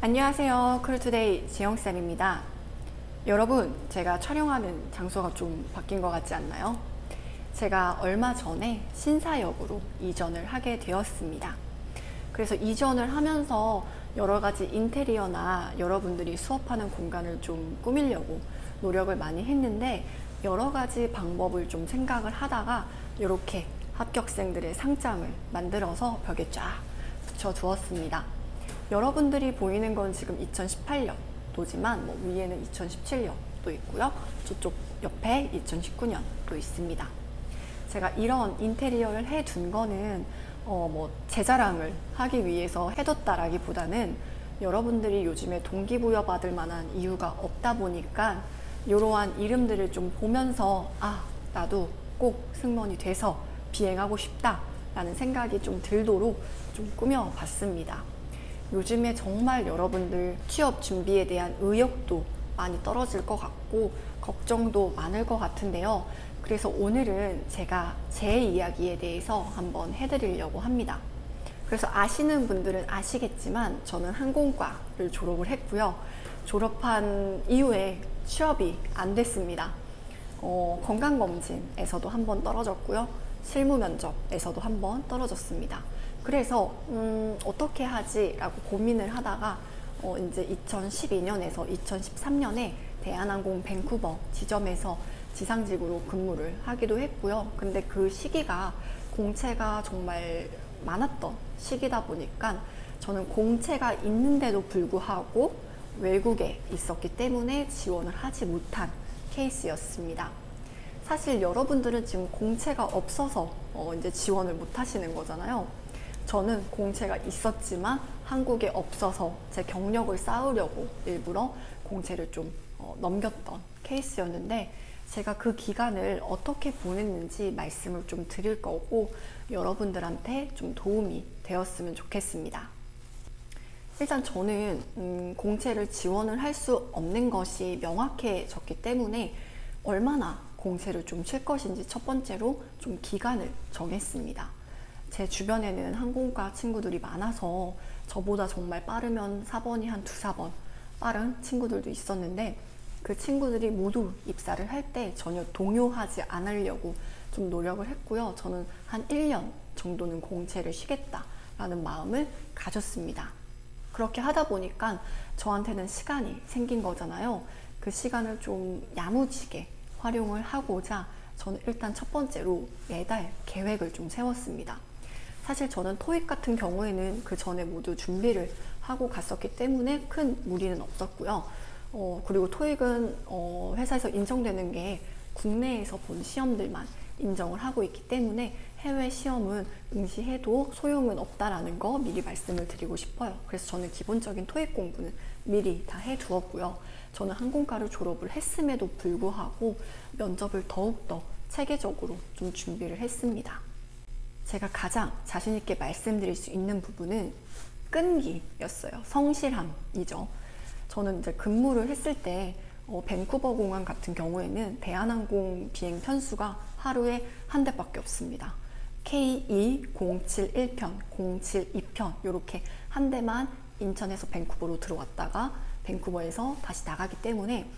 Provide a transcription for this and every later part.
안녕하세요. 쿨투데이 지영쌤입니다. 여러분, 제가 촬영하는 장소가 좀 바뀐 것 같지 않나요? 제가 얼마 전에 신사역으로 이전을 하게 되었습니다. 그래서 이전을 하면서 여러 가지 인테리어나 여러분들이 수업하는 공간을 좀 꾸미려고 노력을 많이 했는데, 여러 가지 방법을 좀 생각을 하다가 이렇게 합격생들의 상장을 만들어서 벽에 쫙 붙여두었습니다. 여러분들이 보이는 건 지금 2018년도지만 위에는 2017년도 있고요. 저쪽 옆에 2019년도 있습니다. 제가 이런 인테리어를 해둔 거는 제 자랑을 하기 위해서 해뒀다라기보다는 여러분들이 요즘에 동기부여 받을 만한 이유가 없다 보니까 이러한 이름들을 좀 보면서 나도 꼭 승무원이 돼서 비행하고 싶다 라는 생각이 좀 들도록 좀 꾸며봤습니다. 요즘에 정말 여러분들 취업 준비에 대한 의욕도 많이 떨어질 것 같고 걱정도 많을 것 같은데요. 그래서 오늘은 제가 제 이야기에 대해서 한번 해드리려고 합니다. 그래서 아시는 분들은 아시겠지만 저는 항공과를 졸업을 했고요. 졸업한 이후에 취업이 안 됐습니다. 건강검진에서도 한번 떨어졌고요. 실무 면접에서도 한번 떨어졌습니다. 그래서 어떻게 하지? 라고 고민을 하다가 이제 2012년에서 2013년에 대한항공 밴쿠버 지점에서 지상직으로 근무를 하기도 했고요. 근데 그 시기가 공채가 정말 많았던 시기다 보니까 저는 공채가 있는데도 불구하고 외국에 있었기 때문에 지원을 하지 못한 케이스였습니다. 사실 여러분들은 지금 공채가 없어서 이제 지원을 못 하시는 거잖아요. 저는 공채가 있었지만 한국에 없어서 제 경력을 쌓으려고 일부러 공채를 좀 넘겼던 케이스였는데, 제가 그 기간을 어떻게 보냈는지 말씀을 좀 드릴 거고 여러분들한테 좀 도움이 되었으면 좋겠습니다. 일단 저는 공채를 지원을 할 수 없는 것이 명확해졌기 때문에 얼마나 공채를 좀 칠 것인지 첫 번째로 좀 기간을 정했습니다. 제 주변에는 항공과 친구들이 많아서 저보다 정말 빠르면 4번이 한 2~4번 빠른 친구들도 있었는데, 그 친구들이 모두 입사를 할 때 전혀 동요하지 않으려고 좀 노력을 했고요. 저는 한 1년 정도는 공채를 쉬겠다라는 마음을 가졌습니다. 그렇게 하다 보니까 저한테는 시간이 생긴 거잖아요. 그 시간을 좀 야무지게 활용을 하고자 저는 일단 첫 번째로 매달 계획을 좀 세웠습니다. 사실 저는 토익 같은 경우에는 그 전에 모두 준비를 하고 갔었기 때문에 큰 무리는 없었고요. 그리고 토익은 회사에서 인정되는 게 국내에서 본 시험들만 인정을 하고 있기 때문에 해외 시험은 응시해도 소용은 없다라는 거 미리 말씀을 드리고 싶어요. 그래서 저는 기본적인 토익 공부는 미리 다 해두었고요. 저는 항공과를 졸업을 했음에도 불구하고 면접을 더욱더 체계적으로 좀 준비를 했습니다. 제가 가장 자신있게 말씀드릴 수 있는 부분은 끈기였어요. 성실함이죠. 저는 이제 근무를 했을 때 밴쿠버 공항 같은 경우에는 대한항공 비행 편수가 하루에 한 대밖에 없습니다. K2, 071편, 072편 이렇게 한 대만 인천에서 밴쿠버로 들어왔다가 밴쿠버에서 다시 나가기 때문에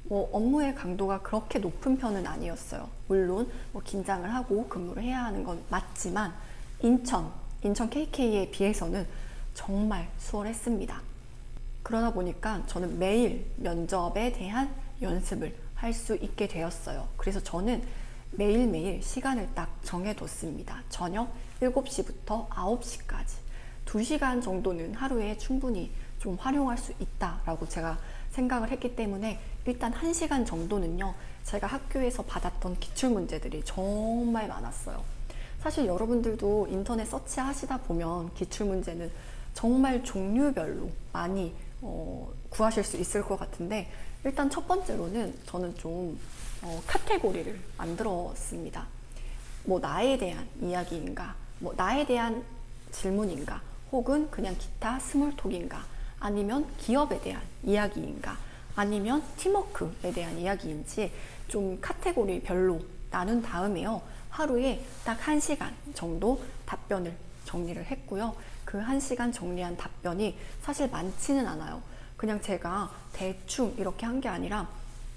업무의 강도가 그렇게 높은 편은 아니었어요. 물론 긴장을 하고 근무를 해야 하는 건 맞지만 인천 KK에 비해서는 정말 수월했습니다. 그러다 보니까 저는 매일 면접에 대한 연습을 할 수 있게 되었어요. 그래서 저는 매일매일 시간을 딱 정해뒀습니다. 저녁 7시부터 9시까지 2시간 정도는 하루에 충분히 좀 활용할 수 있다라고 제가 생각을 했기 때문에 일단 1시간 정도는요, 제가 학교에서 받았던 기출문제들이 정말 많았어요. 사실 여러분들도 인터넷 서치 하시다 보면 기출문제는 정말 종류별로 많이 구하실 수 있을 것 같은데, 일단 첫 번째로는 저는 좀 카테고리를 만들었습니다. 나에 대한 이야기인가, 나에 대한 질문인가, 혹은 그냥 기타 스몰톡인가, 아니면 기업에 대한 이야기인가, 아니면 팀워크에 대한 이야기인지 좀 카테고리별로 나눈 다음에요, 하루에 딱 1시간 정도 답변을 정리를 했고요. 그 1시간 정리한 답변이 사실 많지는 않아요. 그냥 제가 대충 이렇게 한 게 아니라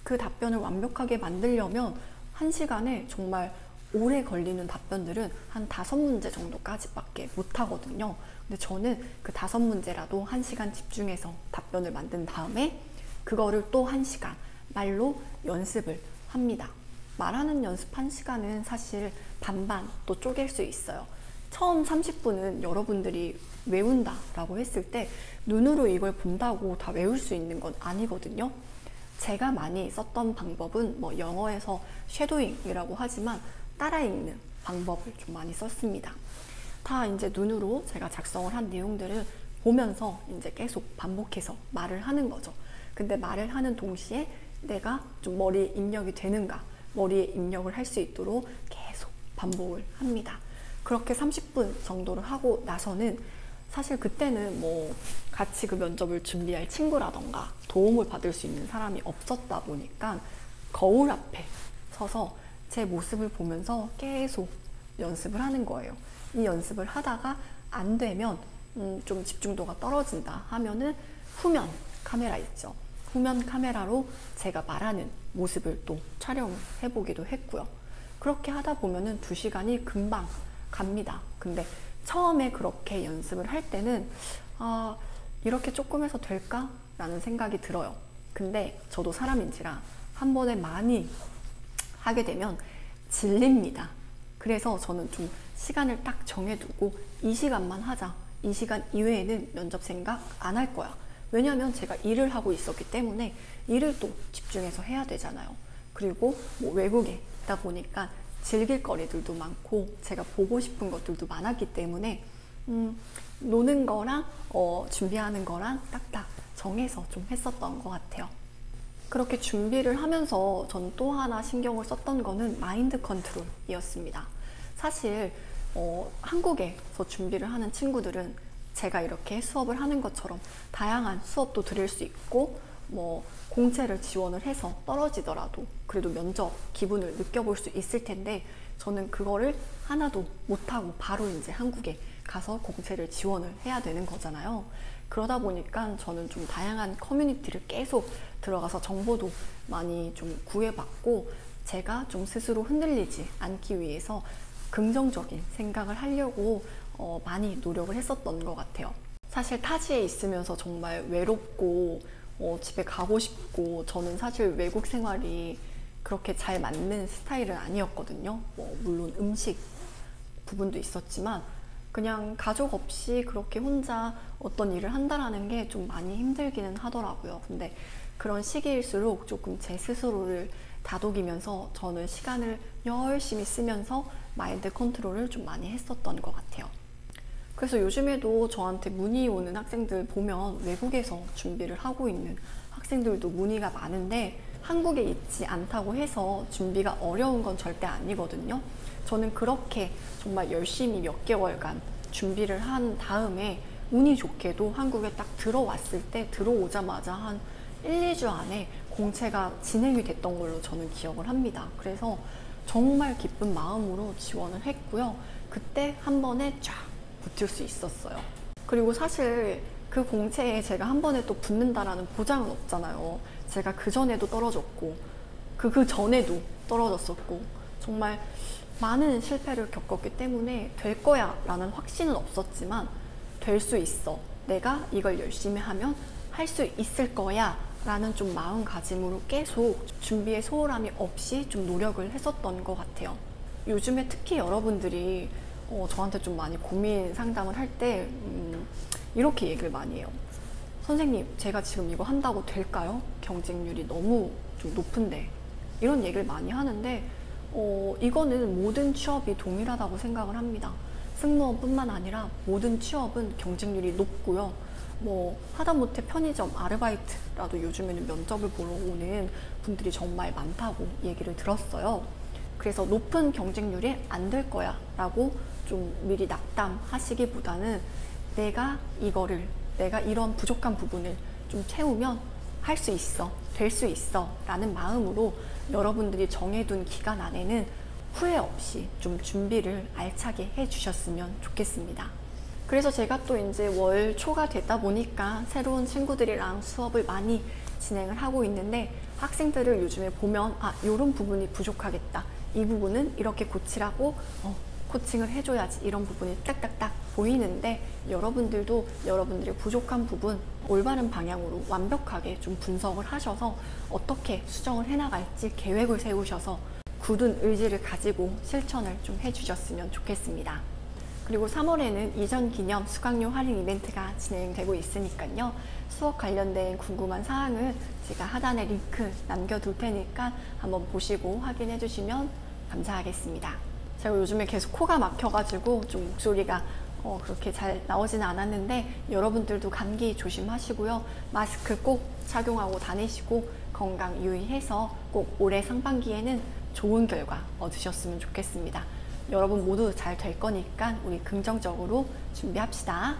그 답변을 완벽하게 만들려면 1시간에 정말 오래 걸리는 답변들은 한 5문제 정도까지밖에 못 하거든요. 근데 저는 그 5문제라도 1시간 집중해서 답변을 만든 다음에 그거를 또 1시간 말로 연습을 합니다. 말하는 연습 1시간은 사실 반반 또 쪼갤 수 있어요. 처음 30분은 여러분들이 외운다 라고 했을 때 눈으로 이걸 본다고 다 외울 수 있는 건 아니거든요. 제가 많이 썼던 방법은 뭐 영어에서 쉐도잉이라고 하지만 따라 읽는 방법을 좀 많이 썼습니다. 다 이제 눈으로 제가 작성을 한 내용들을 보면서 이제 계속 반복해서 말을 하는 거죠. 근데 말을 하는 동시에 내가 좀 머리에 입력이 되는가, 머리에 입력을 할 수 있도록 계속 반복을 합니다. 그렇게 30분 정도를 하고 나서는 사실 그때는 뭐 같이 그 면접을 준비할 친구라던가 도움을 받을 수 있는 사람이 없었다 보니까 거울 앞에 서서 제 모습을 보면서 계속 연습을 하는 거예요. 이 연습을 하다가 안 되면 좀 집중도가 떨어진다 하면은 후면 카메라 있죠. 후면 카메라로 제가 말하는 모습을 또 촬영을 해보기도 했고요. 그렇게 하다 보면은 2시간이 금방 갑니다. 근데 처음에 그렇게 연습을 할 때는 이렇게 조금 해서 될까? 라는 생각이 들어요. 근데 저도 사람인지라 한 번에 많이 하게 되면 질립니다. 그래서 저는 좀 시간을 딱 정해두고 이 시간만 하자. 이 시간 이외에는 면접 생각 안 할 거야. 왜냐하면 제가 일을 하고 있었기 때문에 일을 또 집중해서 해야 되잖아요. 그리고 뭐 외국에 있다 보니까 즐길 거리들도 많고 제가 보고 싶은 것들도 많았기 때문에 노는 거랑 준비하는 거랑 딱딱 정해서 좀 했었던 것 같아요. 그렇게 준비를 하면서 전 또 하나 신경을 썼던 거는 마인드 컨트롤이었습니다. 사실 한국에서 준비를 하는 친구들은 제가 이렇게 수업을 하는 것처럼 다양한 수업도 들을 수 있고 뭐 공채를 지원을 해서 떨어지더라도 그래도 면접 기분을 느껴볼 수 있을 텐데 저는 그거를 하나도 못하고 바로 이제 한국에 가서 공채를 지원을 해야 되는 거잖아요. 그러다 보니까 저는 좀 다양한 커뮤니티를 계속 들어가서 정보도 많이 좀 구해봤고 제가 좀 스스로 흔들리지 않기 위해서 긍정적인 생각을 하려고 많이 노력을 했었던 것 같아요. 사실 타지에 있으면서 정말 외롭고 집에 가고 싶고 저는 사실 외국 생활이 그렇게 잘 맞는 스타일은 아니었거든요. 물론 음식 부분도 있었지만 그냥 가족 없이 그렇게 혼자 어떤 일을 한다라는 게 좀 많이 힘들기는 하더라고요. 근데 그런 시기일수록 조금 제 스스로를 다독이면서 저는 시간을 열심히 쓰면서 마인드 컨트롤을 좀 많이 했었던 것 같아요. 그래서 요즘에도 저한테 문의 오는 학생들 보면 외국에서 준비를 하고 있는 학생들도 문의가 많은데 한국에 있지 않다고 해서 준비가 어려운 건 절대 아니거든요. 저는 그렇게 정말 열심히 몇 개월간 준비를 한 다음에 운이 좋게도 한국에 딱 들어왔을 때 들어오자마자 한 1, 2주 안에 공채가 진행이 됐던 걸로 저는 기억을 합니다. 그래서 정말 기쁜 마음으로 지원을 했고요. 그때 한 번에 쫙 붙을 수 있었어요. 그리고 사실 그 공채에 제가 한 번에 또 붙는다라는 보장은 없잖아요. 제가 그 전에도 떨어졌고 그 전에도 떨어졌었고 정말 많은 실패를 겪었기 때문에 될 거야 라는 확신은 없었지만 될 수 있어. 내가 이걸 열심히 하면 할 수 있을 거야 라는 좀 마음가짐으로 계속 준비에 소홀함이 없이 좀 노력을 했었던 것 같아요. 요즘에 특히 여러분들이 저한테 좀 많이 고민 상담을 할 때 이렇게 얘기를 많이 해요. 선생님, 제가 지금 이거 한다고 될까요? 경쟁률이 너무 좀 높은데. 이런 얘기를 많이 하는데 이거는 모든 취업이 동일하다고 생각을 합니다. 승무원뿐만 아니라 모든 취업은 경쟁률이 높고요. 뭐 하다못해 편의점 아르바이트라도 요즘에는 면접을 보러 오는 분들이 정말 많다고 얘기를 들었어요. 그래서 높은 경쟁률이 안 될 거야 라고 좀 미리 낙담하시기보다는 내가 이런 부족한 부분을 좀 채우면 할 수 있어, 될 수 있어 라는 마음으로 여러분들이 정해둔 기간 안에는 후회 없이 좀 준비를 알차게 해주셨으면 좋겠습니다. 그래서 제가 또 이제 월 초가 되다 보니까 새로운 친구들이랑 수업을 많이 진행을 하고 있는데, 학생들을 요즘에 보면 이런 부분이 부족하겠다, 이 부분은 이렇게 고치라고 코칭을 해줘야지, 이런 부분이 딱딱딱 보이는데, 여러분들도 여러분들의 부족한 부분 올바른 방향으로 완벽하게 좀 분석을 하셔서 어떻게 수정을 해나갈지 계획을 세우셔서 굳은 의지를 가지고 실천을 좀 해주셨으면 좋겠습니다. 그리고 3월에는 이전 기념 수강료 할인 이벤트가 진행되고 있으니까요. 수업 관련된 궁금한 사항은 제가 하단에 링크 남겨둘 테니까 한번 보시고 확인해 주시면 감사하겠습니다. 제가 요즘에 계속 코가 막혀가지고 좀 목소리가 그렇게 잘 나오지는 않았는데, 여러분들도 감기 조심하시고요. 마스크 꼭 착용하고 다니시고 건강 유의해서 꼭 올해 상반기에는 좋은 결과 얻으셨으면 좋겠습니다. 여러분 모두 잘 될 거니까 우리 긍정적으로 준비합시다.